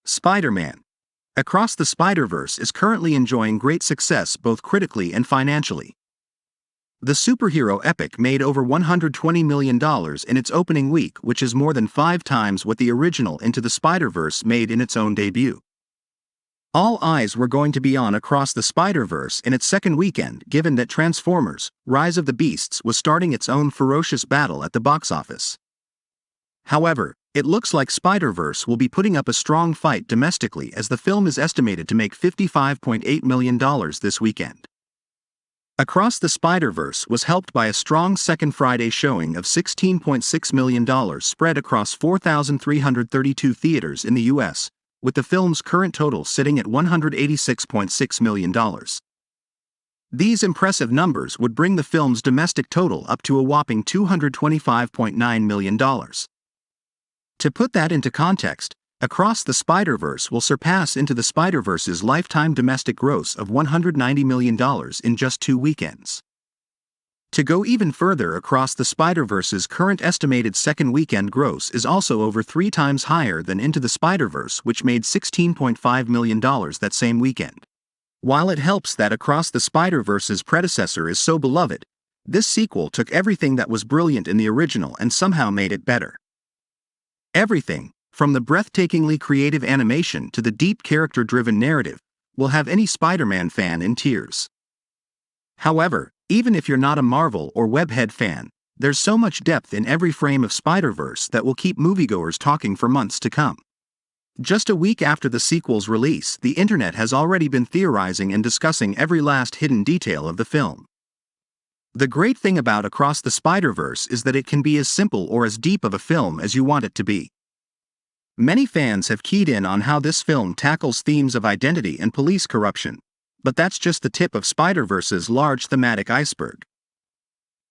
Spider-Man. Across the Spider-Verse is currently enjoying great success both critically and financially. The superhero epic made over $120 million in its opening week, which is more than 5 times what the original Into the Spider-Verse made in its own debut. All eyes were going to be on Across the Spider-Verse in its second weekend, given that Transformers: Rise of the Beasts was starting its own ferocious battle at the box office. However, it looks like Spider-Verse will be putting up a strong fight domestically, as the film is estimated to make $55.8 million this weekend. Across the Spider-Verse was helped by a strong second Friday showing of $16.6 million spread across 4,332 theaters in the U.S., with the film's current total sitting at $186.6 million. These impressive numbers would bring the film's domestic total up to a whopping $225.9 million. To put that into context, Across the Spider-Verse will surpass Into the Spider-Verse's lifetime domestic gross of $190 million in just 2 weekends. To go even further, Across the Spider-Verse's current estimated second weekend gross is also over 3 times higher than Into the Spider-Verse, which made $16.5 million that same weekend. While it helps that Across the Spider-Verse's predecessor is so beloved, this sequel took everything that was brilliant in the original and somehow made it better. Everything, from the breathtakingly creative animation to the deep character-driven narrative, will have any Spider-Man fan in tears. However, even if you're not a Marvel or Webhead fan, there's so much depth in every frame of Spider-Verse that will keep moviegoers talking for months to come. Just a week after the sequel's release, the internet has already been theorizing and discussing every last hidden detail of the film. The great thing about Across the Spider-Verse is that it can be as simple or as deep of a film as you want it to be. Many fans have keyed in on how this film tackles themes of identity and police corruption, but that's just the tip of Spider-Verse's large thematic iceberg.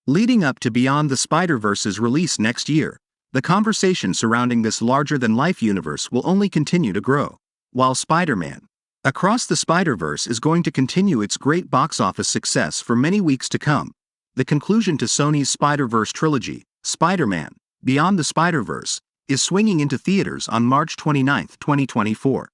Leading up to Beyond the Spider-Verse's release next year, the conversation surrounding this larger-than-life universe will only continue to grow, while Spider-Man: Across the Spider-Verse is going to continue its great box office success for many weeks to come. The conclusion to Sony's Spider-Verse trilogy, Spider-Man: Beyond the Spider-Verse, is swinging into theaters on March 29, 2024.